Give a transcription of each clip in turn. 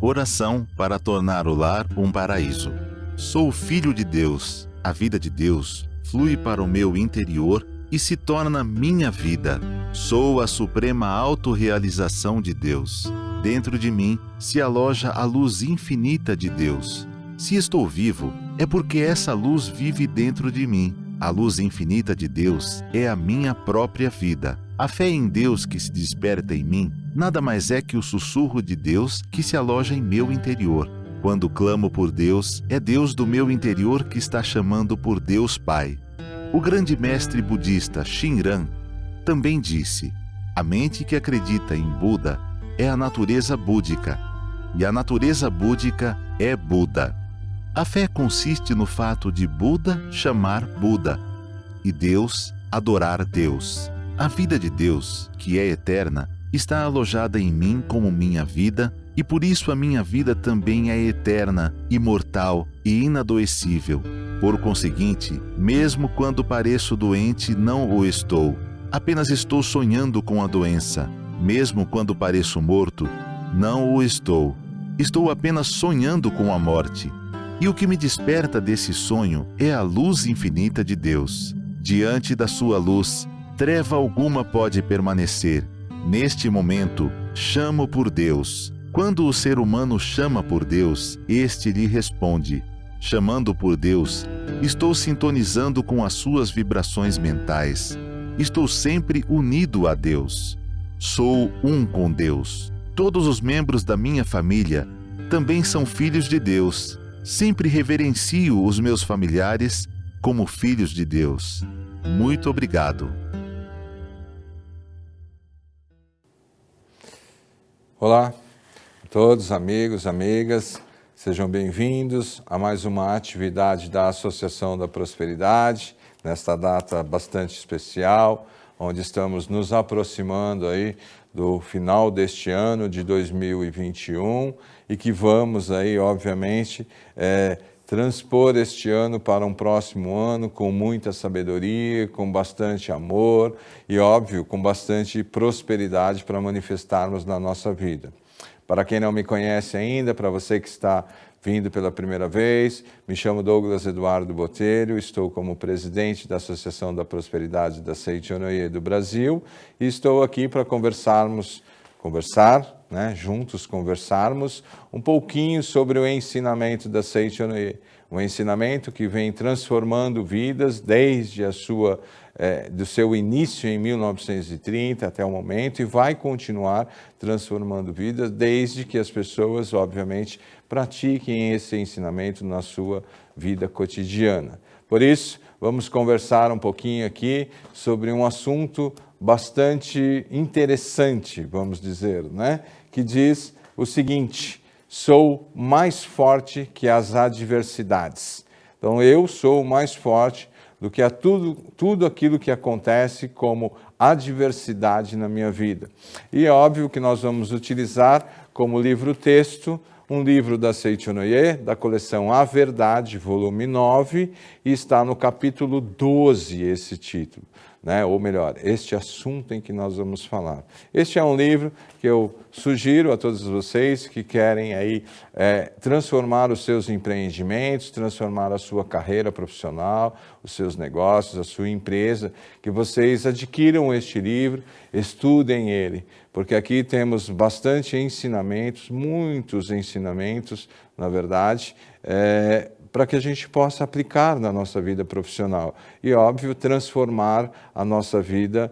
Oração para tornar o lar um paraíso. Sou filho de Deus. A vida de Deus flui para o meu interior e se torna minha vida. Sou a suprema autorrealização de Deus. Dentro de mim se aloja a luz infinita de Deus. Se estou vivo, é porque essa luz vive dentro de mim. A luz infinita de Deus é a minha própria vida. A fé em Deus que se desperta em mim nada mais é que o sussurro de Deus que se aloja em meu interior. Quando clamo por Deus, é Deus do meu interior que está chamando por Deus Pai. O grande mestre budista Shinran também disse: a mente que acredita em Buda é a natureza búdica, e a natureza búdica é Buda. A fé consiste no fato de Buda chamar Buda e Deus adorar Deus. A vida de Deus, que é eterna, está alojada em mim como minha vida, e por isso a minha vida também é eterna, imortal e inadoecível. Por conseguinte, mesmo quando pareço doente, não o estou. Apenas estou sonhando com a doença. Mesmo quando pareço morto, não o estou. Estou apenas sonhando com a morte. E o que me desperta desse sonho é a luz infinita de Deus. Diante da sua luz, treva alguma pode permanecer. Neste momento, chamo por Deus. Quando o ser humano chama por Deus, este lhe responde. Chamando por Deus, estou sintonizando com as suas vibrações mentais. Estou sempre unido a Deus. Sou um com Deus. Todos os membros da minha família também são filhos de Deus. Sempre reverencio os meus familiares como filhos de Deus. Muito obrigado. Olá a todos, amigos, amigas, sejam bem-vindos a mais uma atividade da Associação da Prosperidade, nesta data bastante especial, onde estamos nos aproximando aí do final deste ano de 2021 e que vamos aí, obviamente, transpor este ano para um próximo ano com muita sabedoria, com bastante amor e, óbvio, com bastante prosperidade para manifestarmos na nossa vida. Para quem não me conhece ainda, para você que está vindo pela primeira vez, me chamo Douglas Eduardo Botelho, estou como presidente da Associação da Prosperidade da Seichonoye do Brasil e estou aqui para juntos conversarmos um pouquinho sobre o ensinamento da Seichonoye, um ensinamento que vem transformando vidas desde do seu início em 1930 até o momento e vai continuar transformando vidas desde que as pessoas, obviamente, pratiquem esse ensinamento na sua vida cotidiana. Por isso, vamos conversar um pouquinho aqui sobre um assunto bastante interessante, vamos dizer, né? Que diz o seguinte: sou mais forte que as adversidades. Então, eu sou mais forte do que tudo aquilo que acontece como adversidade na minha vida. E é óbvio que nós vamos utilizar como livro-texto um livro da Seichonoye, da coleção A Verdade, volume 9, e está no capítulo 12 esse título, né? Ou melhor, este assunto em que nós vamos falar. Este é um livro que eu sugiro a todos vocês que querem aí transformar os seus empreendimentos, transformar a sua carreira profissional, os seus negócios, a sua empresa, que vocês adquiram este livro, estudem ele, porque aqui temos bastante ensinamentos, muitos ensinamentos, na verdade, para que a gente possa aplicar na nossa vida profissional e, óbvio, transformar a nossa vida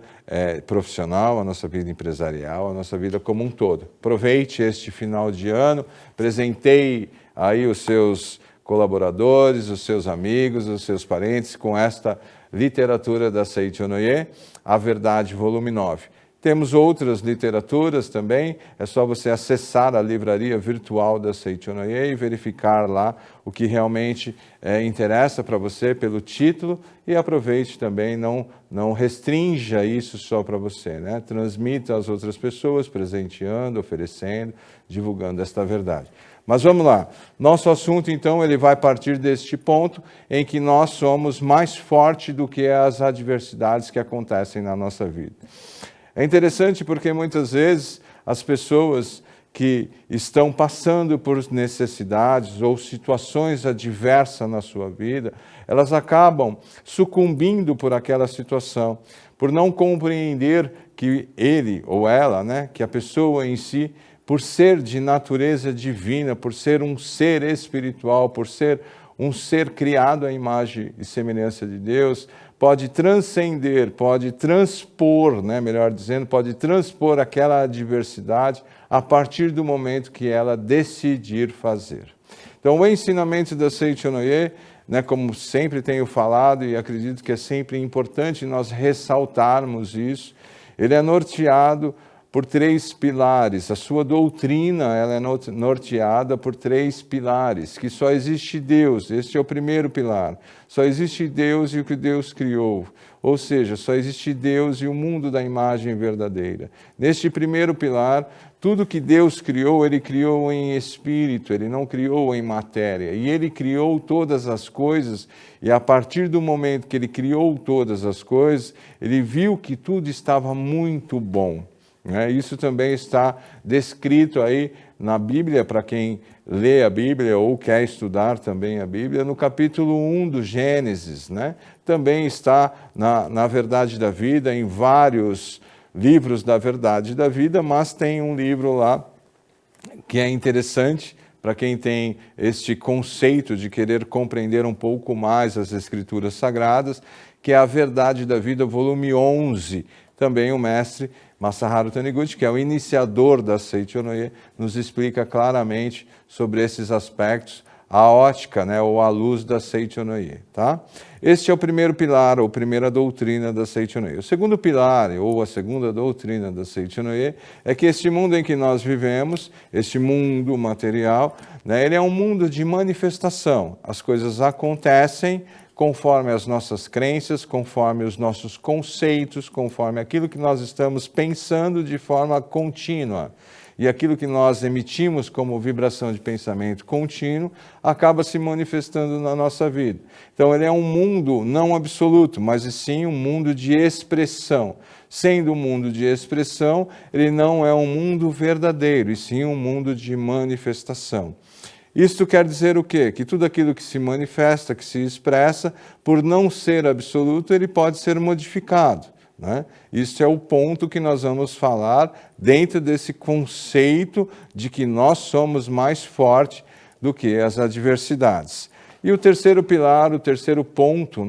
profissional, a nossa vida empresarial, a nossa vida como um todo. Aproveite este final de ano, presenteie aí os seus colaboradores, os seus amigos, os seus parentes com esta literatura da Seichonoye, A Verdade, volume 9. Temos outras literaturas também, é só você acessar a livraria virtual da Seichonoye e verificar lá o que realmente interessa para você pelo título e aproveite também, não restrinja isso só para você, né? Transmita às outras pessoas, presenteando, oferecendo, divulgando esta verdade. Mas vamos lá, nosso assunto então ele vai partir deste ponto em que nós somos mais fortes do que as adversidades que acontecem na nossa vida. É interessante porque muitas vezes as pessoas que estão passando por necessidades ou situações adversas na sua vida, elas acabam sucumbindo por aquela situação, por não compreender que ele ou ela, né, que a pessoa em si, por ser de natureza divina, por ser um ser espiritual, por ser um ser criado à imagem e semelhança de Deus, pode transcender, pode transpor, né, melhor dizendo, pode transpor aquela adversidade a partir do momento que ela decidir fazer. Então, o ensinamento da Seichonoye, né, como sempre tenho falado e acredito que é sempre importante nós ressaltarmos isso, ele é norteado por 3 pilares. A sua doutrina ela é norteada por 3 pilares, que só existe Deus, este é o primeiro pilar. Só existe Deus e o que Deus criou, ou seja, só existe Deus e o mundo da imagem verdadeira. Neste primeiro pilar, tudo que Deus criou, Ele criou em espírito, Ele não criou em matéria. E Ele criou todas as coisas, e a partir do momento que Ele criou todas as coisas, Ele viu que tudo estava muito bom. Isso também está descrito aí na Bíblia, para quem lê a Bíblia ou quer estudar também a Bíblia, no capítulo 1 do Gênesis. Também está na Verdade da Vida, em vários livros da Verdade da Vida, mas tem um livro lá que é interessante para quem tem este conceito de querer compreender um pouco mais as Escrituras Sagradas, que é a Verdade da Vida, volume 11. Também o mestre Masaharu Taniguchi, que é o iniciador da Seichonoye, nos explica claramente sobre esses aspectos, a ótica, ou a luz da Seichonoye. Tá? Este é o primeiro pilar, ou primeira doutrina da Seichonoye. O segundo pilar, ou a segunda doutrina da Seichonoye, é que este mundo em que nós vivemos, este mundo material, ele é um mundo de manifestação. As coisas acontecem conforme as nossas crenças, conforme os nossos conceitos, conforme aquilo que nós estamos pensando de forma contínua. E aquilo que nós emitimos como vibração de pensamento contínuo acaba se manifestando na nossa vida. Então, ele é um mundo não absoluto, mas sim um mundo de expressão. Sendo um mundo de expressão, ele não é um mundo verdadeiro, e sim um mundo de manifestação. Isto quer dizer o quê? Que tudo aquilo que se manifesta, que se expressa, por não ser absoluto, ele pode ser modificado. Isso é o ponto que nós vamos falar dentro desse conceito de que nós somos mais fortes do que as adversidades. E o terceiro pilar, o terceiro ponto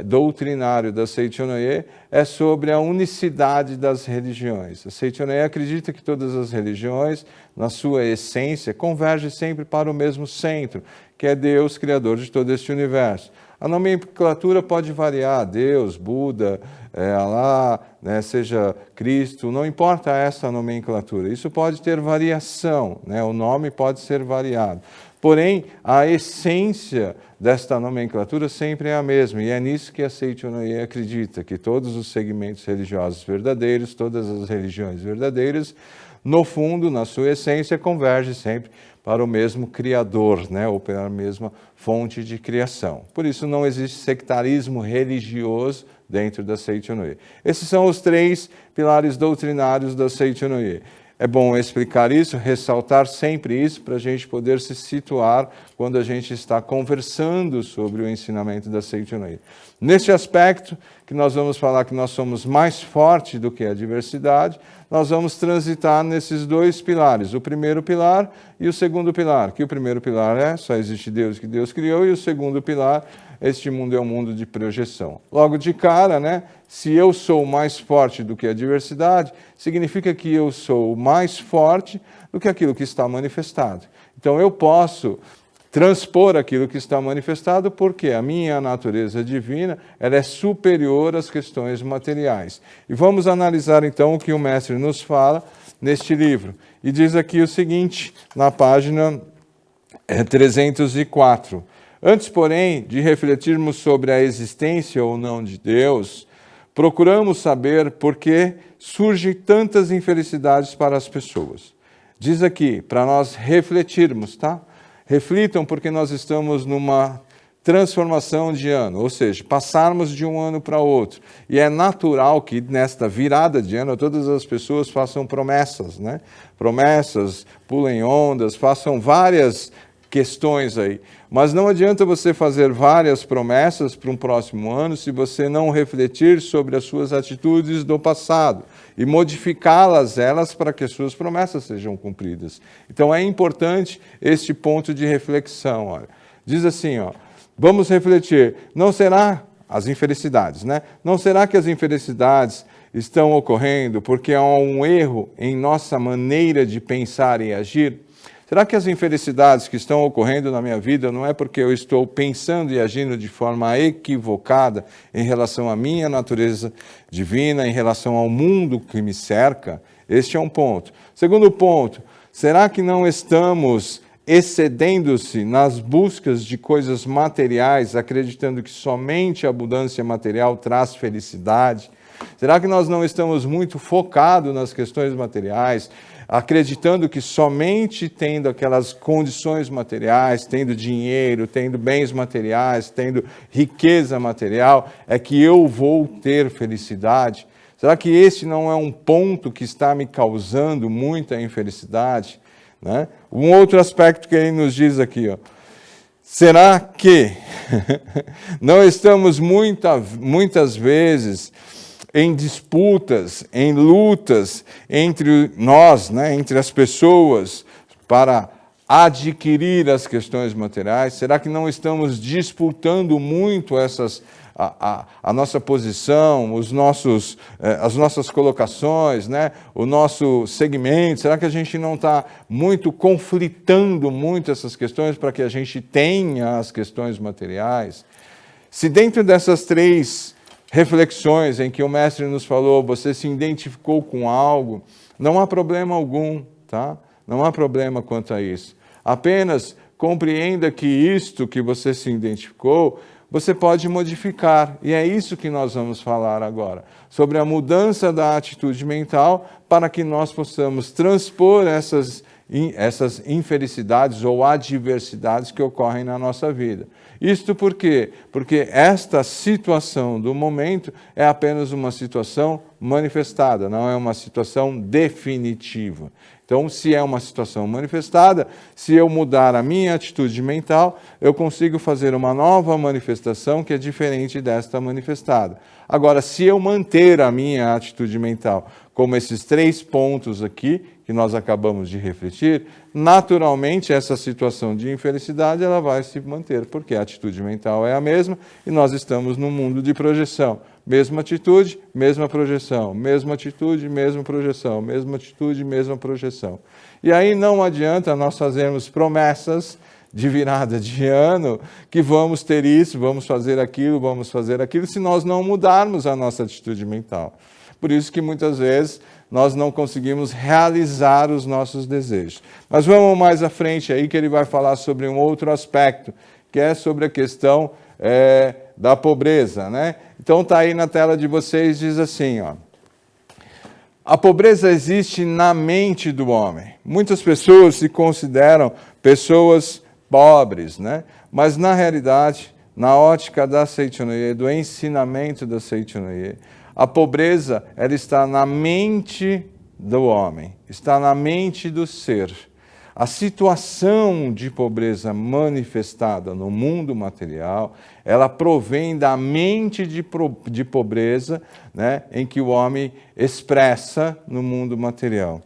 doutrinário da Seichonoye é sobre a unicidade das religiões. A Seichonoye acredita que todas as religiões, na sua essência, convergem sempre para o mesmo centro, que é Deus, Criador de todo este universo. A nomenclatura pode variar, Deus, Buda, Alá, seja Cristo, não importa essa nomenclatura, isso pode ter variação, o nome pode ser variado. Porém, a essência desta nomenclatura sempre é a mesma, e é nisso que a Seichonoye acredita, que todos os segmentos religiosos verdadeiros, todas as religiões verdadeiras, no fundo, na sua essência, convergem sempre para o mesmo Criador, ou para a mesma fonte de criação. Por isso, não existe sectarismo religioso dentro da Seichonoye. Esses são os 3 pilares doutrinários da Seichonoye. É bom explicar isso, ressaltar sempre isso, para a gente poder se situar quando a gente está conversando sobre o ensinamento da Seichonoye. Neste aspecto, que nós vamos falar que nós somos mais fortes do que a adversidade, nós vamos transitar nesses 2 pilares, o primeiro pilar e o segundo pilar, que o primeiro pilar só existe Deus que Deus criou, e o segundo pilar, este mundo é um mundo de projeção. Logo de cara, se eu sou mais forte do que a adversidade, significa que eu sou mais forte do que aquilo que está manifestado. Então eu posso transpor aquilo que está manifestado, porque a minha natureza divina ela é superior às questões materiais. E vamos analisar então o que o mestre nos fala neste livro. E diz aqui o seguinte, na página 304. Antes, porém, de refletirmos sobre a existência ou não de Deus, procuramos saber por que surgem tantas infelicidades para as pessoas. Diz aqui, para nós refletirmos, tá? Reflitam, porque nós estamos numa transformação de ano, ou seja, passarmos de um ano para outro. E é natural que nesta virada de ano todas as pessoas façam promessas, né? Promessas, pulem ondas, façam várias questões aí. Mas não adianta você fazer várias promessas para um próximo ano se você não refletir sobre as suas atitudes do passado e modificá-las para que as suas promessas sejam cumpridas. Então é importante este ponto de reflexão. Olha. Diz assim, ó, vamos refletir, não será as infelicidades, né? Não será que as infelicidades estão ocorrendo porque há um erro em nossa maneira de pensar e agir? Será que as infelicidades que estão ocorrendo na minha vida não é porque eu estou pensando e agindo de forma equivocada em relação à minha natureza divina, em relação ao mundo que me cerca? Este é um ponto. Segundo ponto, será que não estamos excedendo-se nas buscas de coisas materiais, acreditando que somente a abundância material traz felicidade? Será que nós não estamos muito focados nas questões materiais, acreditando que somente tendo aquelas condições materiais, tendo dinheiro, tendo bens materiais, tendo riqueza material, é que eu vou ter felicidade? Será que esse não é um ponto que está me causando muita infelicidade? Né? Um outro aspecto que ele nos diz aqui, ó. Será que não estamos muitas vezes em disputas, em lutas entre nós, né, entre as pessoas, para adquirir as questões materiais? Será que não estamos disputando muito a nossa posição, as nossas colocações, né, o nosso segmento? Será que a gente não está conflitando muito essas questões para que a gente tenha as questões materiais? Se dentro dessas três reflexões em que o mestre nos falou, você se identificou com algo, não há problema algum, tá? Não há problema quanto a isso. Apenas compreenda que isto que você se identificou, você pode modificar. E é isso que nós vamos falar agora, sobre a mudança da atitude mental para que nós possamos transpor essas infelicidades ou adversidades que ocorrem na nossa vida. Isto por quê? Porque esta situação do momento é apenas uma situação manifestada, não é uma situação definitiva. Então, se é uma situação manifestada, se eu mudar a minha atitude mental, eu consigo fazer uma nova manifestação que é diferente desta manifestada. Agora, se eu manter a minha atitude mental como esses 3 pontos aqui, que nós acabamos de refletir, naturalmente essa situação de infelicidade ela vai se manter, porque a atitude mental é a mesma e nós estamos num mundo de projeção. Mesma atitude, mesma projeção. Mesma atitude, mesma projeção. Mesma atitude, mesma projeção. E aí não adianta nós fazermos promessas de virada de ano que vamos ter isso, vamos fazer aquilo, se nós não mudarmos a nossa atitude mental. Por isso que muitas vezes nós não conseguimos realizar os nossos desejos. Mas vamos mais à frente aí que ele vai falar sobre um outro aspecto, que é sobre a questão da pobreza, né? Então está aí na tela de vocês, diz assim, ó. A pobreza existe na mente do homem. Muitas pessoas se consideram pessoas pobres, né? Mas na realidade, na ótica da Seichonoye, do ensinamento da Seichonoye, a pobreza, ela está na mente do homem, está na mente do ser. A situação de pobreza manifestada no mundo material, ela provém da mente de pobreza, né, em que o homem expressa no mundo material.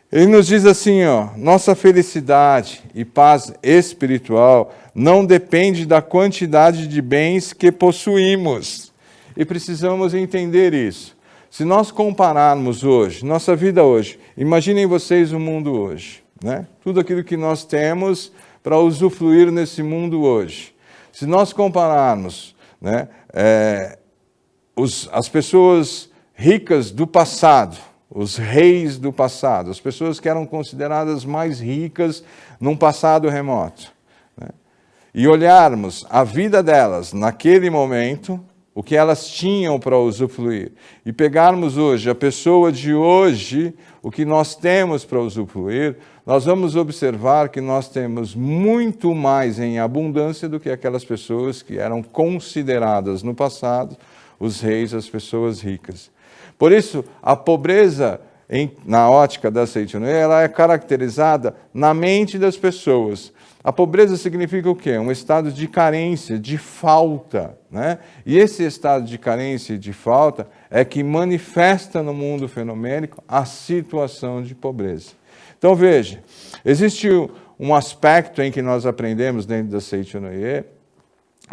Ele nos diz assim, ó, nossa felicidade e paz espiritual não depende da quantidade de bens que possuímos. E precisamos entender isso. Se nós compararmos hoje, nossa vida hoje, imaginem vocês o mundo hoje, né? Tudo aquilo que nós temos para usufruir nesse mundo hoje. Se nós compararmos, né, as pessoas ricas do passado, os reis do passado, as pessoas que eram consideradas mais ricas num passado remoto, né, e olharmos a vida delas naquele momento, o que elas tinham para usufruir, e pegarmos hoje, a pessoa de hoje, o que nós temos para usufruir, nós vamos observar que nós temos muito mais em abundância do que aquelas pessoas que eram consideradas no passado os reis, as pessoas ricas. Por isso, a pobreza, na ótica da Seichonoye, ela é caracterizada na mente das pessoas. A pobreza significa o quê? Um estado de carência, de falta, né? E esse estado de carência e de falta é que manifesta no mundo fenomênico a situação de pobreza. Então veja, existe um aspecto em que nós aprendemos dentro da Seichonoye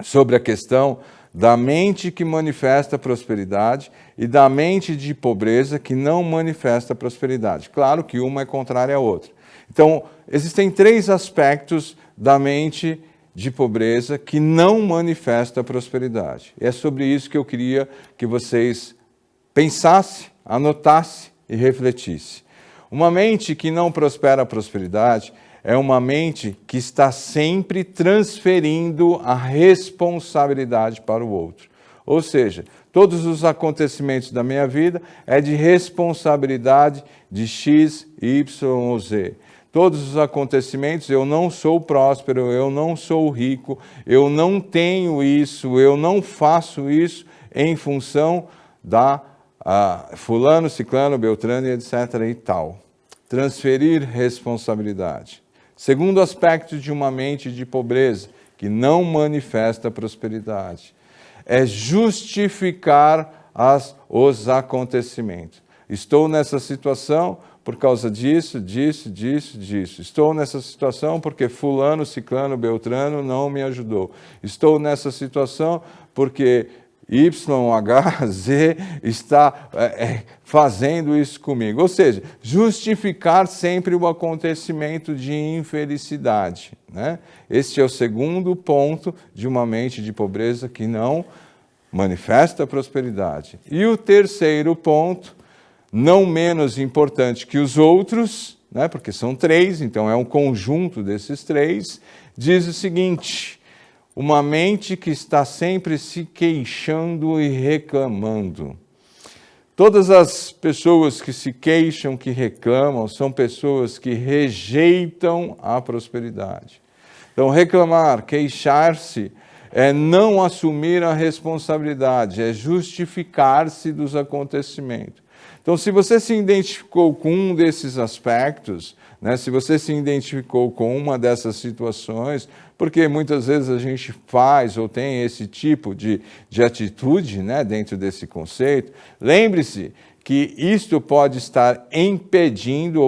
sobre a questão da mente que manifesta prosperidade e da mente de pobreza que não manifesta prosperidade. Claro que uma é contrária à outra. Então, existem 3 aspectos da mente de pobreza que não manifesta prosperidade. É sobre isso que eu queria que vocês pensassem, anotassem e refletissem. Uma mente que não prospera a prosperidade é uma mente que está sempre transferindo a responsabilidade para o outro. Ou seja, todos os acontecimentos da minha vida é de responsabilidade de X, Y ou Z. Todos os acontecimentos, eu não sou próspero, eu não sou rico, eu não tenho isso, eu não faço isso em função da fulano, ciclano, beltrano, etc. e tal. Transferir responsabilidade. Segundo aspecto de uma mente de pobreza, que não manifesta prosperidade, é justificar os acontecimentos. Estou nessa situação por causa disso, disso, disso, disso. Estou nessa situação porque fulano, ciclano, beltrano não me ajudou. Estou nessa situação porque Y, H, Z está fazendo isso comigo. Ou seja, justificar sempre o acontecimento de infelicidade, né? Este é o segundo ponto de uma mente de pobreza que não manifesta prosperidade. E o terceiro ponto, não menos importante que os outros, né? Porque são 3, então é um conjunto desses 3, diz o seguinte: uma mente que está sempre se queixando e reclamando. Todas as pessoas que se queixam, que reclamam, são pessoas que rejeitam a prosperidade. Então, reclamar, queixar-se, é não assumir a responsabilidade, é justificar-se dos acontecimentos. Então, se você se identificou com um desses aspectos, né, se você se identificou com uma dessas situações, porque muitas vezes a gente faz ou tem esse tipo de atitude, né, dentro desse conceito, lembre-se que isto pode estar impedindo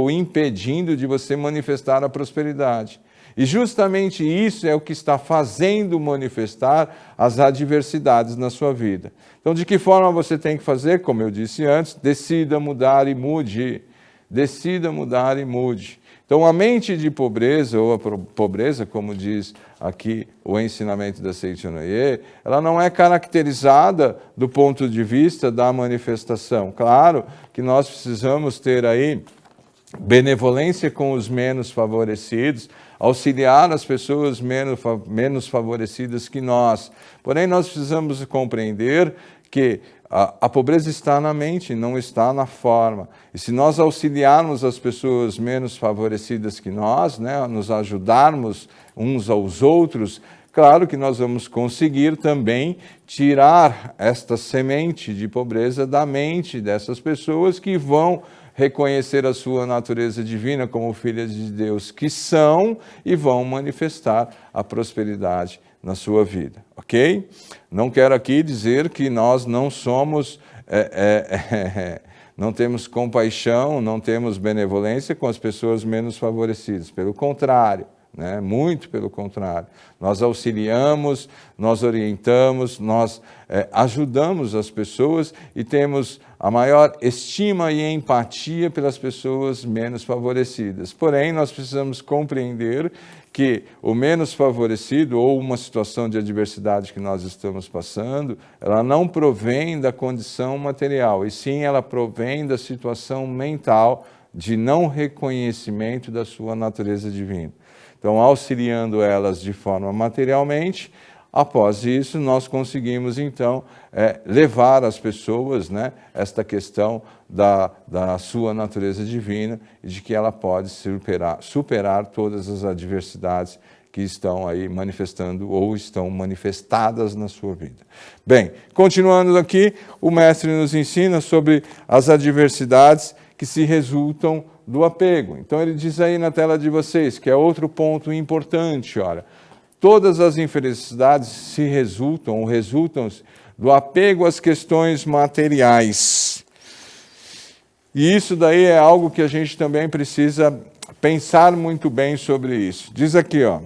de você manifestar a prosperidade. E justamente isso é o que está fazendo manifestar as adversidades na sua vida. Então, de que forma você tem que fazer? Como eu disse antes, decida mudar e mude. Decida mudar e mude. Então, a mente de pobreza, ou a pobreza, como diz aqui o ensinamento da Seichonoye, ela não é caracterizada do ponto de vista da manifestação. Claro que nós precisamos ter aí benevolência com os menos favorecidos, auxiliar as pessoas menos favorecidas que nós. Porém, nós precisamos compreender que a pobreza está na mente, não está na forma. E se nós auxiliarmos as pessoas menos favorecidas que nós, né, nos ajudarmos uns aos outros, claro que nós vamos conseguir também tirar esta semente de pobreza da mente dessas pessoas que vão reconhecer a sua natureza divina como filhas de Deus que são e vão manifestar a prosperidade na sua vida, ok? Não quero aqui dizer que nós não somos, não temos compaixão, não temos benevolência com as pessoas menos favorecidas, pelo contrário, né? Muito pelo contrário. Nós auxiliamos, nós orientamos, nós ajudamos as pessoas e temos a maior estima e empatia pelas pessoas menos favorecidas. Porém, nós precisamos compreender que o menos favorecido ou uma situação de adversidade que nós estamos passando, ela não provém da condição material, e sim ela provém da situação mental de não reconhecimento da sua natureza divina. Então, auxiliando elas de forma materialmente, Após isso, nós conseguimos, então, levar as pessoas, né, esta questão da sua natureza divina e de que ela pode superar todas as adversidades que estão aí manifestando ou estão manifestadas na sua vida. Bem, continuando aqui, o mestre nos ensina sobre as adversidades que se resultam do apego. Então ele diz aí na tela de vocês, que é outro ponto importante, olha, todas as infelicidades se resultam do apego às questões materiais. E isso daí é algo que a gente também precisa pensar muito bem sobre isso. Diz aqui, ó,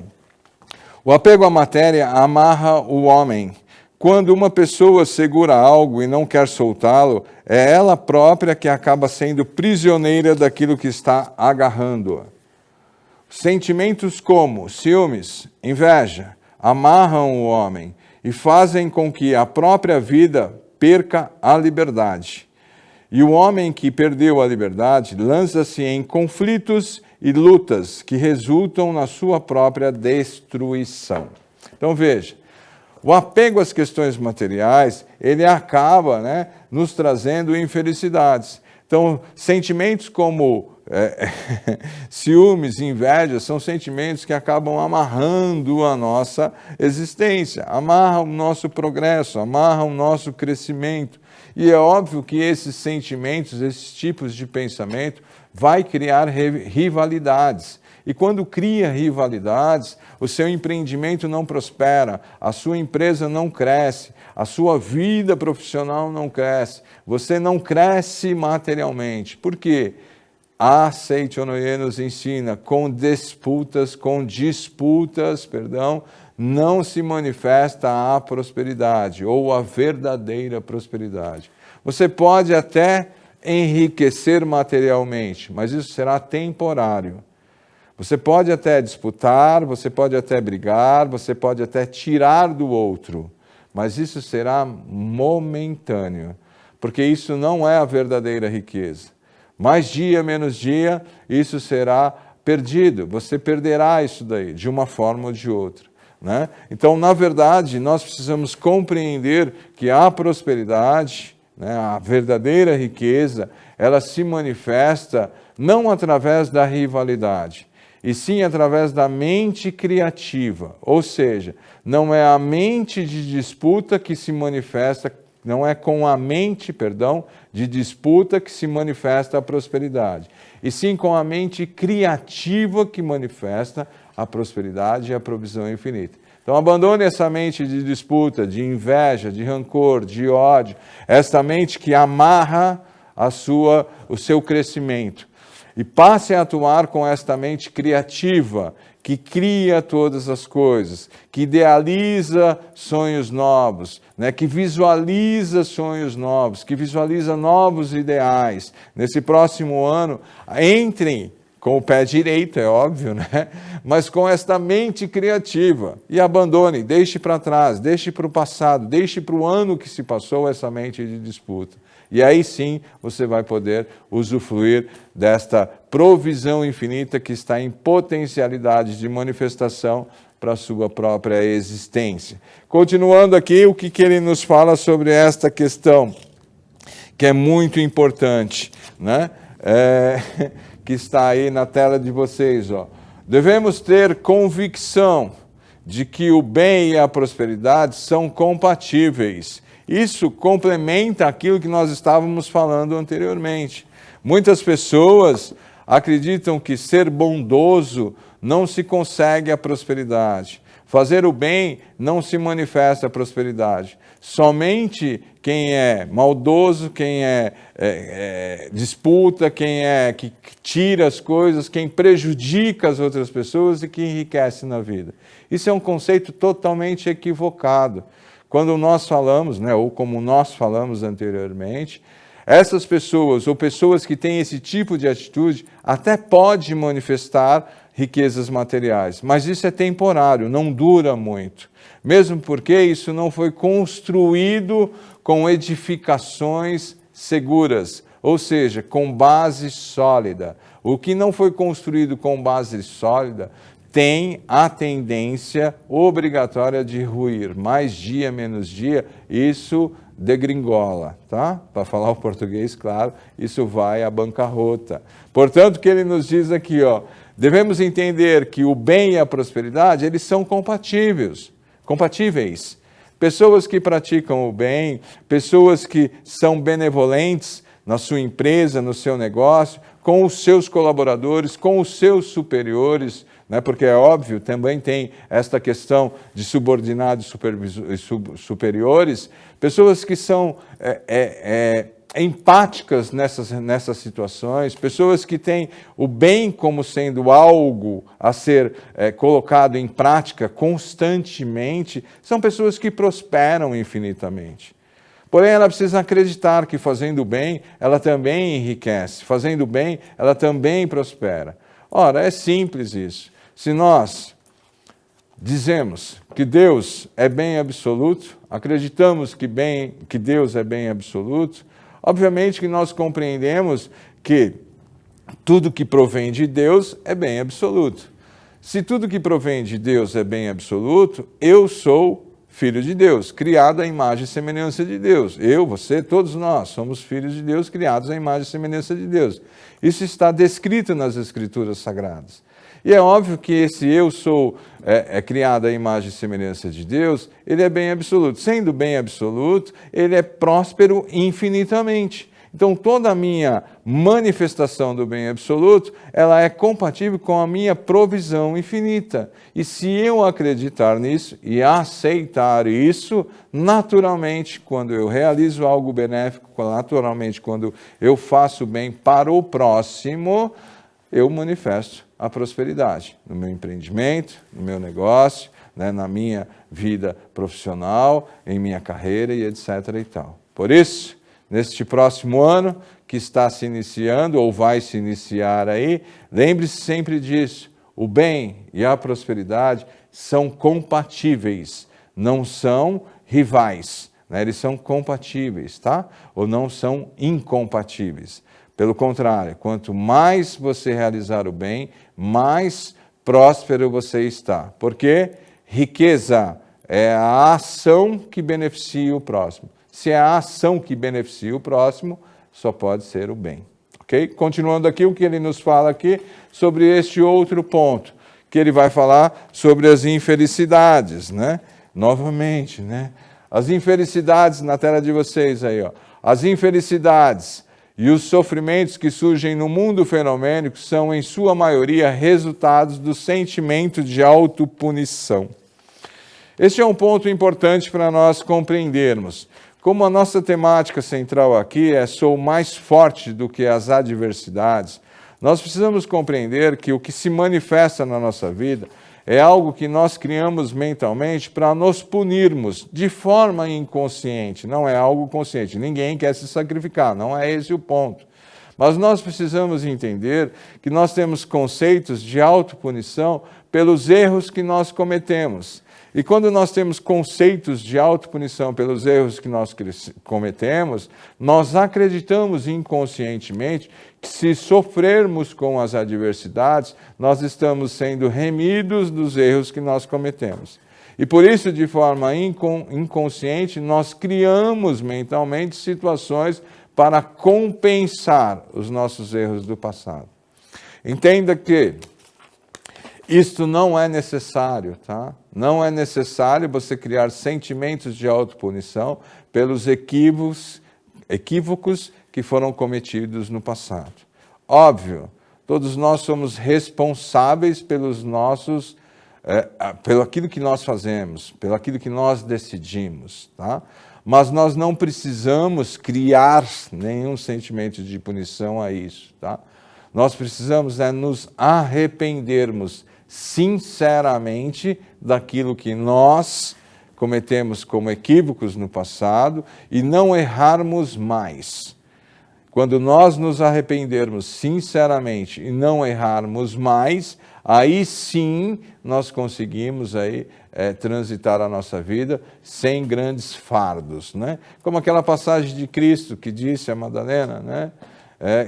o apego à matéria amarra o homem. Quando uma pessoa segura algo e não quer soltá-lo, é ela própria que acaba sendo prisioneira daquilo que está agarrando-a. Sentimentos como ciúmes, inveja, amarram o homem e fazem com que a própria vida perca a liberdade. E o homem que perdeu a liberdade lança-se em conflitos e lutas que resultam na sua própria destruição. Então veja, o apego às questões materiais, ele acaba, né, nos trazendo infelicidades. Então, sentimentos como ciúmes, inveja, são sentimentos que acabam amarrando a nossa existência, amarram o nosso progresso, amarram o nosso crescimento. E é óbvio que esses sentimentos, esses tipos de pensamento, vai criar rivalidades. E quando cria rivalidades, o seu empreendimento não prospera, a sua empresa não cresce, a sua vida profissional não cresce, você não cresce materialmente. Por quê? A Seichonoye nos ensina, com disputas, não se manifesta a prosperidade ou a verdadeira prosperidade. Você pode até enriquecer materialmente, mas isso será temporário. Você pode até disputar, você pode até brigar, você pode até tirar do outro, mas isso será momentâneo, porque isso não é a verdadeira riqueza. Mais dia, menos dia, isso será perdido. Você perderá isso daí, de uma forma ou de outra, né? Então, na verdade, nós precisamos compreender que a prosperidade, né, a verdadeira riqueza, ela se manifesta não através da rivalidade, e sim através da mente criativa. Ou seja, não é a mente de disputa que se manifesta, não é com a mente, de disputa que se manifesta a prosperidade, e sim com a mente criativa que manifesta a prosperidade e a provisão infinita. Então abandone essa mente de disputa, de inveja, de rancor, de ódio, esta mente que amarra o seu crescimento. E passe a atuar com esta mente criativa, que cria todas as coisas, que idealiza sonhos novos, né? Que visualiza sonhos novos, que visualiza novos ideais. Nesse próximo ano, entrem com o pé direito, é óbvio, né? Mas com esta mente criativa. E abandone, deixe para trás, deixe para o passado, deixe para o ano que se passou essa mente de disputa. E aí sim você vai poder usufruir desta provisão infinita que está em potencialidade de manifestação para a sua própria existência. Continuando aqui, o que ele nos fala sobre esta questão, que é muito importante, né? Que está aí na tela de vocês, ó. Devemos ter convicção de que o bem e a prosperidade são compatíveis. Isso complementa aquilo que nós estávamos falando anteriormente. Muitas pessoas acreditam que ser bondoso não se consegue a prosperidade. Fazer o bem não se manifesta a prosperidade. Somente quem é maldoso, quem disputa, que tira as coisas, quem prejudica as outras pessoas e que enriquece na vida. Isso é um conceito totalmente equivocado. Quando nós falamos, né, ou como nós falamos anteriormente, essas pessoas, ou pessoas que têm esse tipo de atitude, até pode manifestar riquezas materiais, mas isso é temporário, não dura muito. Mesmo porque isso não foi construído com edificações seguras, ou seja, com base sólida. O que não foi construído com base sólida tem a tendência obrigatória de ruir. Mais dia, menos dia, isso degringola, tá? Para falar o português, claro, isso vai à bancarrota. Portanto, o que ele nos diz aqui, ó, devemos entender que o bem e a prosperidade, eles são compatíveis. Pessoas que praticam o bem, pessoas que são benevolentes na sua empresa, no seu negócio, com os seus colaboradores, com os seus superiores, né? Porque é óbvio, também tem esta questão de subordinados e superiores, pessoas que são empáticas nessas situações, pessoas que têm o bem como sendo algo a ser colocado em prática constantemente, são pessoas que prosperam infinitamente. Porém, ela precisa acreditar que fazendo bem, ela também enriquece, fazendo bem, ela também prospera. Ora, é simples isso. Se nós dizemos que Deus é bem absoluto, acreditamos que Deus é bem absoluto, obviamente que nós compreendemos que tudo que provém de Deus é bem absoluto. Se tudo que provém de Deus é bem absoluto, eu sou filho de Deus, criado à imagem e semelhança de Deus. Eu, você, todos nós somos filhos de Deus, criados à imagem e semelhança de Deus. Isso está descrito nas Escrituras Sagradas. E é óbvio que esse eu sou criado à imagem e semelhança de Deus, ele é bem absoluto. Sendo bem absoluto, ele é próspero infinitamente. Então, toda a minha manifestação do bem absoluto, ela é compatível com a minha provisão infinita. E se eu acreditar nisso e aceitar isso, naturalmente, quando eu realizo algo benéfico, naturalmente, quando eu faço bem para o próximo, eu manifesto a prosperidade no meu empreendimento, no meu negócio, né, na minha vida profissional, em minha carreira e etc. e tal. Por isso, neste próximo ano que está se iniciando ou vai se iniciar aí, lembre-se sempre disso. O bem e a prosperidade são compatíveis, não são rivais, né? Eles são compatíveis, tá? Ou não são incompatíveis. Pelo contrário, quanto mais você realizar o bem, mais próspero você está. Porque riqueza é a ação que beneficia o próximo. Se é a ação que beneficia o próximo, só pode ser o bem. Ok? Continuando aqui, o que ele nos fala aqui sobre este outro ponto, que ele vai falar sobre as infelicidades, né? Novamente, né? As infelicidades na tela de vocês aí, ó. As infelicidades e os sofrimentos que surgem no mundo fenomênico são, em sua maioria, resultados do sentimento de autopunição. Este é um ponto importante para nós compreendermos. Como a nossa temática central aqui é sou mais forte do que as adversidades, nós precisamos compreender que o que se manifesta na nossa vida é algo que nós criamos mentalmente para nos punirmos de forma inconsciente, não é algo consciente. Ninguém quer se sacrificar, não é esse o ponto. Mas nós precisamos entender que nós temos conceitos de autopunição pelos erros que nós cometemos. E quando nós temos conceitos de autopunição pelos erros que nós cometemos, nós acreditamos inconscientemente que se sofrermos com as adversidades, nós estamos sendo remidos dos erros que nós cometemos. E por isso, de forma inconsciente, nós criamos mentalmente situações para compensar os nossos erros do passado. Entenda que isto não é necessário, tá? Não é necessário você criar sentimentos de autopunição pelos equívocos que foram cometidos no passado. Óbvio, todos nós somos responsáveis pelos nossos, pelo aquilo que nós fazemos, pelo aquilo que nós decidimos, tá? Mas nós não precisamos criar nenhum sentimento de punição a isso, tá? Nós precisamos nos arrependermos sinceramente daquilo que nós cometemos como equívocos no passado e não errarmos mais. Quando nós nos arrependermos sinceramente e não errarmos mais, aí sim nós conseguimos transitar a nossa vida sem grandes fardos, né? Como aquela passagem de Cristo que disse a Madalena, né?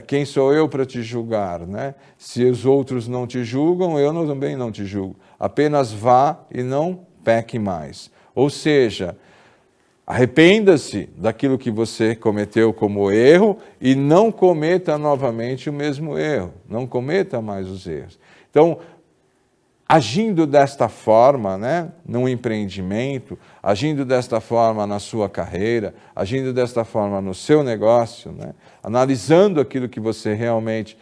Quem sou eu para te julgar, né? Se os outros não te julgam, eu também não te julgo. Apenas vá e não peque mais. Ou seja, arrependa-se daquilo que você cometeu como erro e não cometa novamente o mesmo erro. Não cometa mais os erros. Então, agindo desta forma, né, num empreendimento, agindo desta forma na sua carreira, agindo desta forma no seu negócio, né, analisando aquilo que você realmente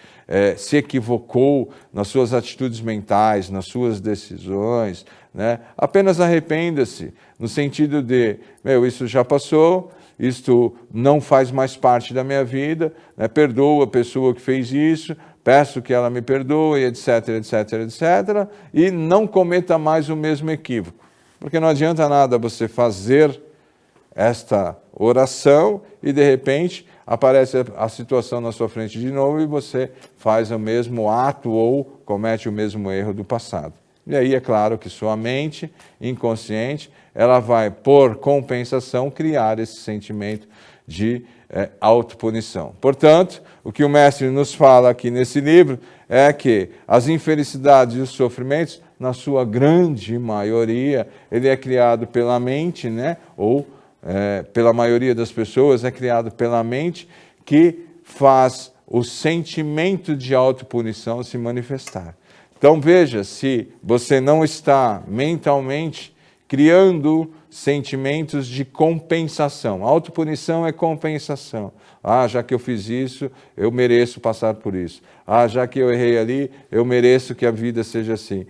se equivocou nas suas atitudes mentais, nas suas decisões, né, apenas arrependa-se, no sentido de, isso já passou, isto não faz mais parte da minha vida, né, perdoo a pessoa que fez isso, peço que ela me perdoe, etc, etc, etc, e não cometa mais o mesmo equívoco. Porque não adianta nada você fazer esta oração e, de repente, aparece a situação na sua frente de novo e você faz o mesmo ato ou comete o mesmo erro do passado. E aí é claro que sua mente inconsciente, ela vai, por compensação, criar esse sentimento de autopunição. Portanto, o que o mestre nos fala aqui nesse livro é que as infelicidades e os sofrimentos, na sua grande maioria, ele é criado pela mente, né? Ou pela maioria das pessoas, é criado pela mente, que faz o sentimento de autopunição se manifestar. Então veja, se você não está mentalmente criando sentimentos de compensação. Autopunição é compensação. Já que eu fiz isso, eu mereço passar por isso. Já que eu errei ali, eu mereço que a vida seja assim.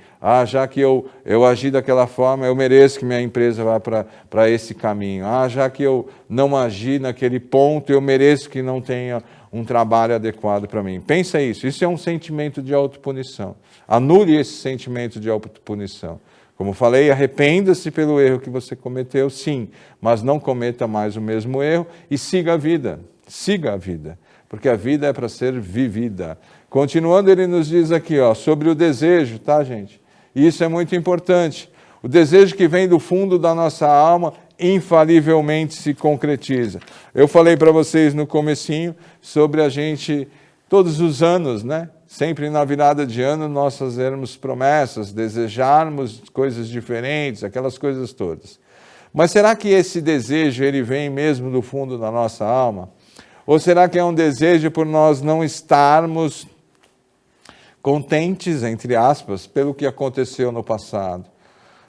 Já que eu agi daquela forma, eu mereço que minha empresa vá para esse caminho. Já que eu não agi naquele ponto, eu mereço que não tenha um trabalho adequado para mim. Pensa isso. Isso é um sentimento de autopunição. Anule esse sentimento de autopunição. Como falei, arrependa-se pelo erro que você cometeu, sim, mas não cometa mais o mesmo erro e siga a vida. Siga a vida, porque a vida é para ser vivida. Continuando, ele nos diz aqui, sobre o desejo, tá, gente? E isso é muito importante. O desejo que vem do fundo da nossa alma infalivelmente se concretiza. Eu falei para vocês no comecinho sobre a gente, todos os anos, né? Sempre na virada de ano nós fazermos promessas, desejarmos coisas diferentes, aquelas coisas todas. Mas será que esse desejo ele vem mesmo do fundo da nossa alma? Ou será que é um desejo por nós não estarmos contentes, entre aspas, pelo que aconteceu no passado?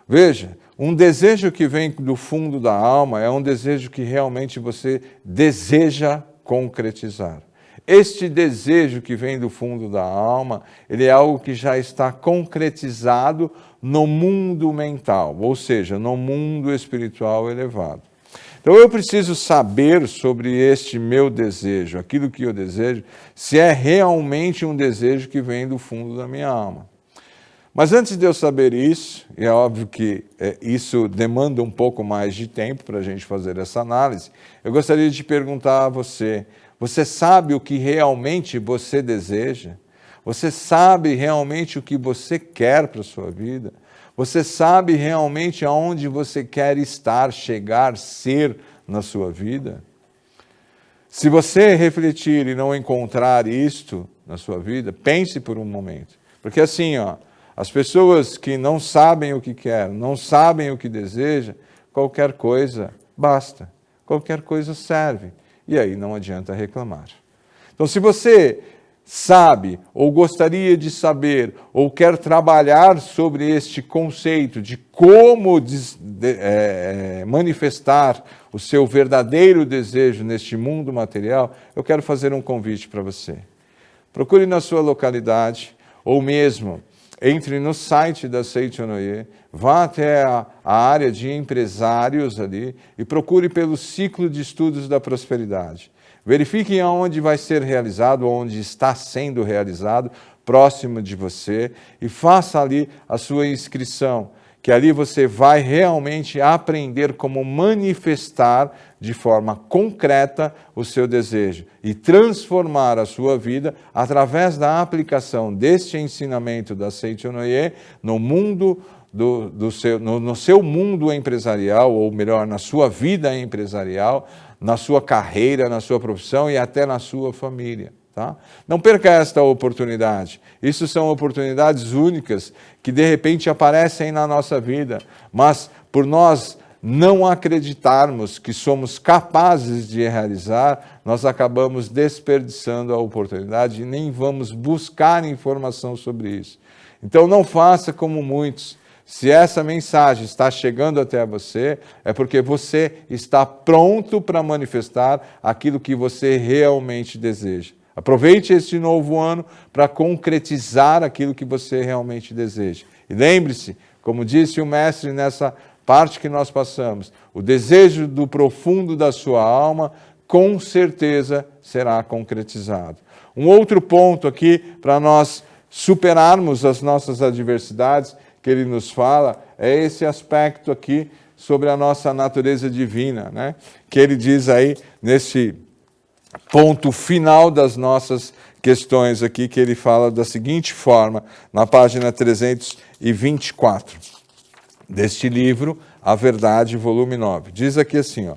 Veja, um desejo que vem do fundo da alma é um desejo que realmente você deseja concretizar. Este desejo que vem do fundo da alma, ele é algo que já está concretizado no mundo mental, ou seja, no mundo espiritual elevado. Então eu preciso saber sobre este meu desejo, aquilo que eu desejo, se é realmente um desejo que vem do fundo da minha alma. Mas antes de eu saber isso, e é óbvio que isso demanda um pouco mais de tempo para a gente fazer essa análise, eu gostaria de te perguntar a você, você sabe o que realmente você deseja? Você sabe realmente o que você quer para a sua vida? Você sabe realmente aonde você quer estar, chegar, ser na sua vida? Se você refletir e não encontrar isto na sua vida, pense por um momento. Porque assim, as pessoas que não sabem o que querem, não sabem o que desejam, qualquer coisa basta, qualquer coisa serve. E aí não adianta reclamar. Então, se você sabe, ou gostaria de saber, ou quer trabalhar sobre este conceito de como manifestar o seu verdadeiro desejo neste mundo material, eu quero fazer um convite para você. Procure na sua localidade, ou mesmo entre no site da Seichonoye, vá até a área de empresários ali e procure pelo ciclo de estudos da prosperidade. Verifique aonde vai ser realizado, onde está sendo realizado, próximo de você, e faça ali a sua inscrição, que ali você vai realmente aprender como manifestar de forma concreta o seu desejo e transformar a sua vida através da aplicação deste ensinamento da Seichonoye no mundo no seu mundo empresarial, ou melhor, na sua vida empresarial, na sua carreira, na sua profissão e até na sua família. tá? Não perca esta oportunidade. Isso são oportunidades únicas que de repente aparecem na nossa vida, mas por nós não acreditarmos que somos capazes de realizar, nós acabamos desperdiçando a oportunidade e nem vamos buscar informação sobre isso. Então não faça como muitos. Se essa mensagem está chegando até você, é porque você está pronto para manifestar aquilo que você realmente deseja. Aproveite este novo ano para concretizar aquilo que você realmente deseja. E lembre-se, como disse o mestre nessa parte que nós passamos, o desejo do profundo da sua alma com certeza será concretizado. Um outro ponto aqui para nós superarmos as nossas adversidades que ele nos fala é esse aspecto aqui sobre a nossa natureza divina, né? Que ele diz aí nesse ponto final das nossas questões aqui, que ele fala da seguinte forma, na página 324 deste livro, A Verdade, volume 9. Diz aqui assim, ó: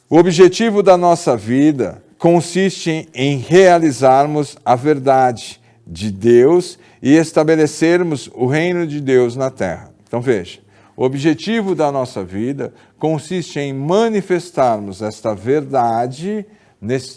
o objetivo da nossa vida consiste em realizarmos a verdade de Deus e estabelecermos o reino de Deus na terra. Então veja, o objetivo da nossa vida consiste em manifestarmos esta verdade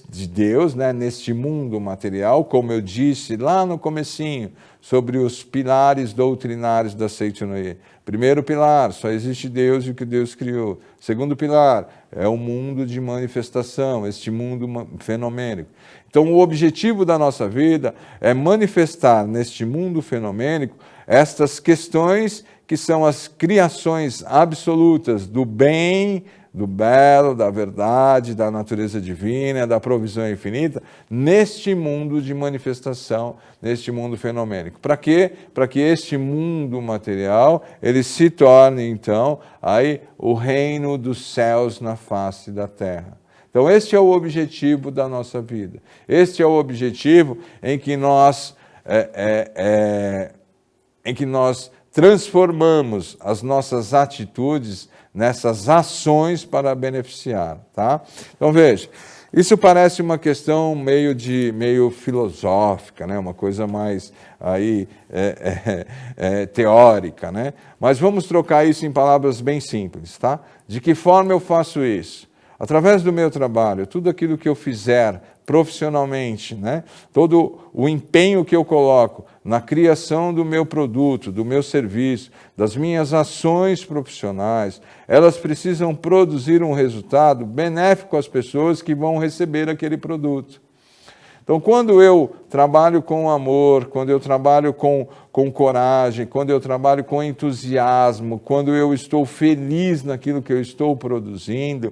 de Deus, né, neste mundo material, como eu disse lá no comecinho, sobre os pilares doutrinários da Seitonoye. Primeiro pilar, só existe Deus e o que Deus criou. Segundo pilar, é o mundo de manifestação, este mundo fenomênico. Então, o objetivo da nossa vida é manifestar neste mundo fenomênico estas questões que são as criações absolutas do bem, do belo, da verdade, da natureza divina, da provisão infinita, neste mundo de manifestação, neste mundo fenomênico. Para quê? Para que este mundo material, ele se torne, então, aí o reino dos céus na face da terra. Então, este é o objetivo da nossa vida. Este é o objetivo em que nós transformamos as nossas atitudes nessas ações para beneficiar, tá? Então veja, isso parece uma questão meio filosófica, né? Uma coisa mais aí teórica, né? Mas vamos trocar isso em palavras bem simples, tá? De que forma eu faço isso? Através do meu trabalho, tudo aquilo que eu fizer profissionalmente, né? Todo o empenho que eu coloco na criação do meu produto, do meu serviço, das minhas ações profissionais, elas precisam produzir um resultado benéfico às pessoas que vão receber aquele produto. Então, quando eu trabalho com amor, quando eu trabalho com coragem, quando eu trabalho com entusiasmo, quando eu estou feliz naquilo que eu estou produzindo,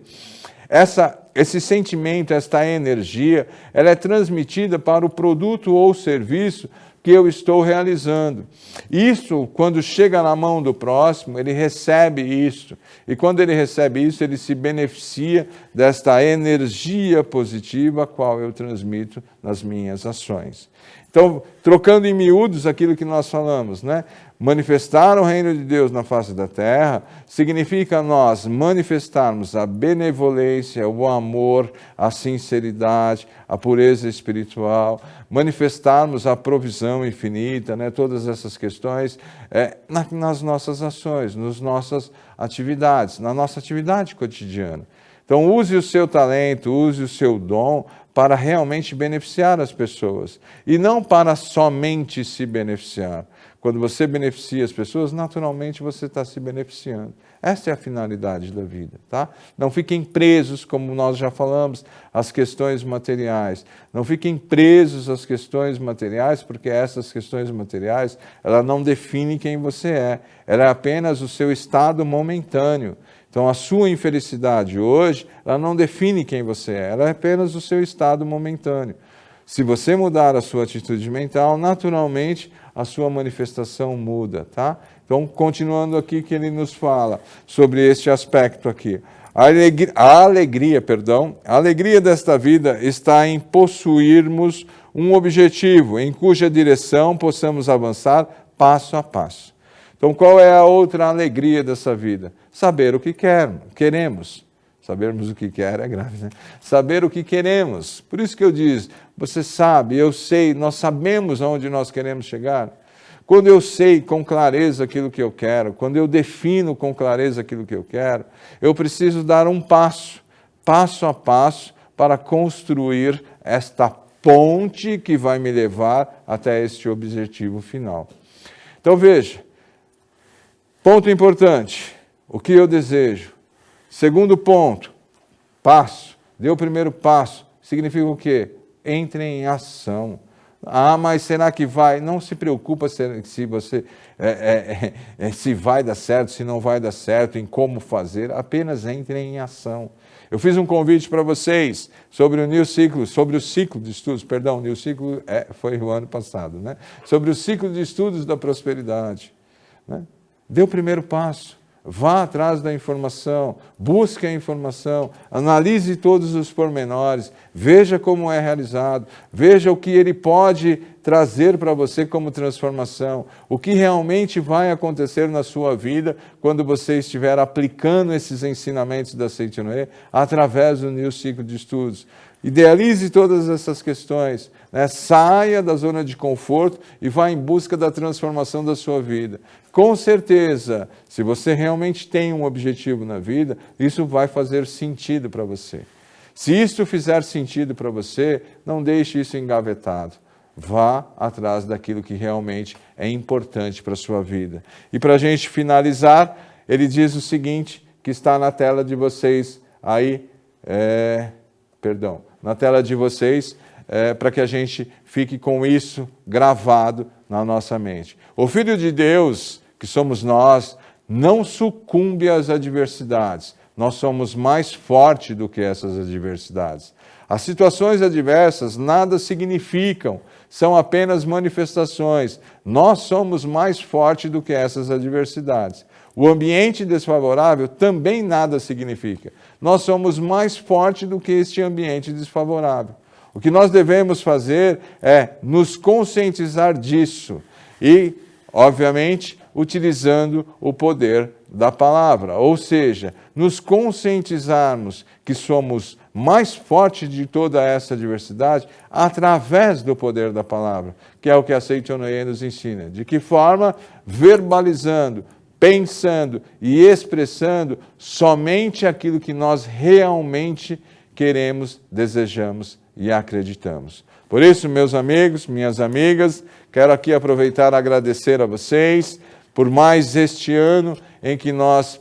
esse sentimento, esta energia, ela é transmitida para o produto ou serviço que eu estou realizando. Isso, quando chega na mão do próximo, ele recebe isso. E quando ele recebe isso, ele se beneficia desta energia positiva a qual eu transmito nas minhas ações. Então, trocando em miúdos aquilo que nós falamos, né? Manifestar o reino de Deus na face da terra significa nós manifestarmos a benevolência, o amor, a sinceridade, a pureza espiritual, manifestarmos a provisão infinita, né? Todas essas questões nas nossas ações, nas nossas atividades, na nossa atividade cotidiana. Então, use o seu talento, use o seu dom para realmente beneficiar as pessoas e não para somente se beneficiar. Quando você beneficia as pessoas, naturalmente você está se beneficiando. Essa é a finalidade da vida, tá? Não fiquem presos, como nós já falamos, às questões materiais. Não fiquem presos às questões materiais, porque essas questões materiais, ela não define quem você é. Ela é apenas o seu estado momentâneo. Então, a sua infelicidade hoje, ela não define quem você é. Ela é apenas o seu estado momentâneo. Se você mudar a sua atitude mental, naturalmente a sua manifestação muda, tá? Então, continuando aqui que ele nos fala sobre este aspecto aqui. A alegria desta vida está em possuirmos um objetivo em cuja direção possamos avançar passo a passo. Então, qual é a outra alegria dessa vida? Saber o que queremos. Sabermos o que quer é grave, né? Saber o que queremos. Por isso que eu disse, você sabe, eu sei, nós sabemos aonde nós queremos chegar. Quando eu sei com clareza aquilo que eu quero, quando eu defino com clareza aquilo que eu quero, eu preciso dar um passo a passo, para construir esta ponte que vai me levar até este objetivo final. Então veja, ponto importante, o que eu desejo. Segundo ponto, passo, dê o primeiro passo, significa o quê? Entre em ação. Ah, mas será que vai? Não se preocupa se você se vai dar certo, se não vai dar certo, em como fazer, apenas entre em ação. Eu fiz um convite para vocês sobre o ciclo de estudos, perdão, o New Ciclo foi o ano passado, né? Sobre o ciclo de estudos da prosperidade. Né? Dê o primeiro passo. Vá atrás da informação, busque a informação, analise todos os pormenores, veja como é realizado, veja o que ele pode trazer para você como transformação, o que realmente vai acontecer na sua vida quando você estiver aplicando esses ensinamentos da Seitonê através do New Ciclo de Estudos. Idealize todas essas questões, né? Saia da zona de conforto e vá em busca da transformação da sua vida. Com certeza, se você realmente tem um objetivo na vida, isso vai fazer sentido para você. Se isso fizer sentido para você, não deixe isso engavetado. Vá atrás daquilo que realmente é importante para a sua vida. E para a gente finalizar, ele diz o seguinte, que está na tela de vocês aí, na tela de vocês, para que a gente fique com isso gravado na nossa mente. O Filho de Deus, que somos nós, não sucumbe às adversidades. Nós somos mais fortes do que essas adversidades. As situações adversas nada significam, são apenas manifestações. Nós somos mais fortes do que essas adversidades. O ambiente desfavorável também nada significa. Nós somos mais fortes do que este ambiente desfavorável. O que nós devemos fazer é nos conscientizar disso e, obviamente, utilizando o poder da palavra, ou seja, nos conscientizarmos que somos mais fortes de toda essa diversidade através do poder da palavra, que é o que a Seitonê nos ensina. De que forma? Verbalizando, pensando e expressando somente aquilo que nós realmente queremos, desejamos e acreditamos. Por isso, meus amigos, minhas amigas, quero aqui aproveitar e agradecer a vocês por mais este ano em que nós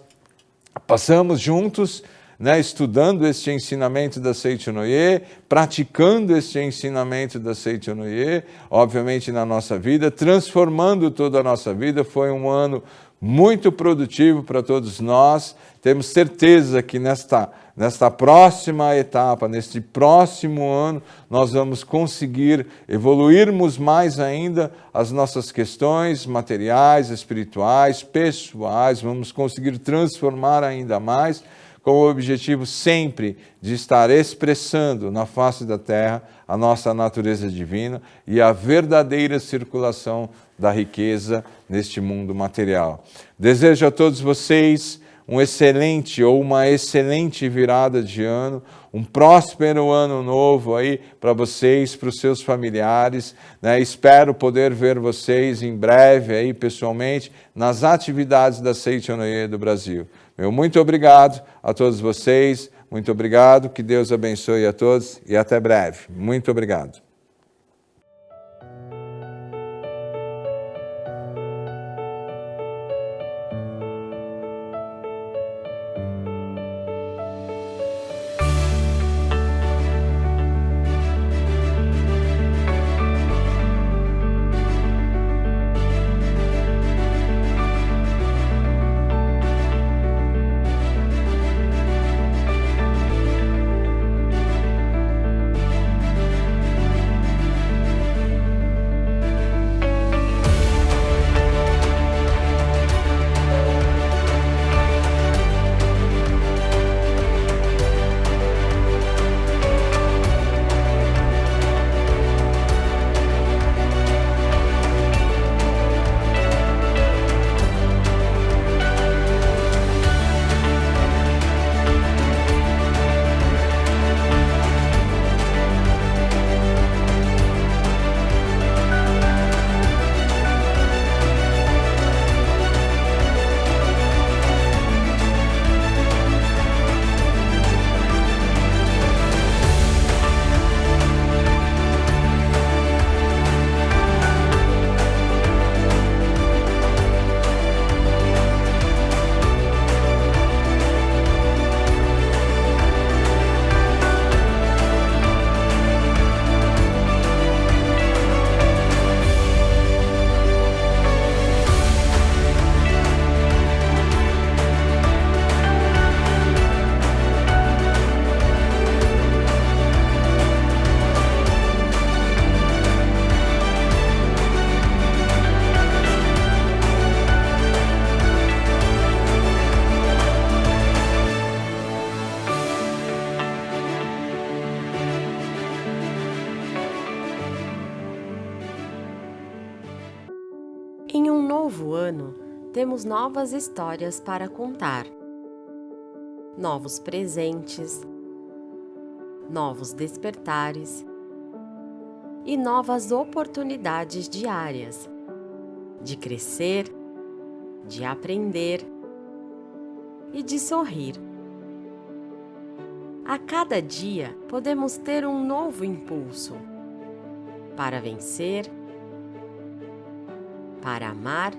passamos juntos, né, estudando este ensinamento da Seitonê, praticando este ensinamento da Seitonê, obviamente na nossa vida, transformando toda a nossa vida. Foi um ano muito produtivo para todos nós. Temos certeza que nesta próxima etapa, neste próximo ano, nós vamos conseguir evoluirmos mais ainda as nossas questões materiais, espirituais, pessoais, vamos conseguir transformar ainda mais, com o objetivo sempre de estar expressando na face da terra a nossa natureza divina e a verdadeira circulação da riqueza neste mundo material. Desejo a todos vocês um excelente ou uma excelente virada de ano, um próspero ano novo aí para vocês, para os seus familiares, né? Espero poder ver vocês em breve aí pessoalmente nas atividades da Seitonê do Brasil. Meu muito obrigado a todos vocês, muito obrigado, que Deus abençoe a todos e até breve. Muito obrigado. Em um novo ano, temos novas histórias para contar, novos presentes, novos despertares e novas oportunidades diárias de crescer, de aprender e de sorrir. A cada dia podemos ter um novo impulso para vencer, para amar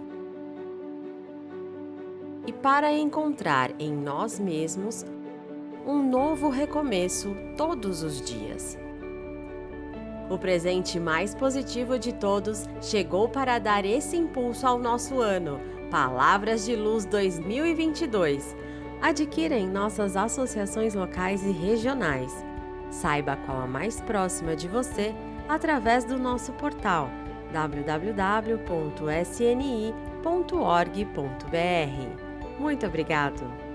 e para encontrar em nós mesmos um novo recomeço todos os dias. O presente mais positivo de todos chegou para dar esse impulso ao nosso ano. Palavras de Luz 2022. Adquira em nossas associações locais e regionais. Saiba qual a mais próxima de você através do nosso portal www.sni.org.br. Muito obrigado!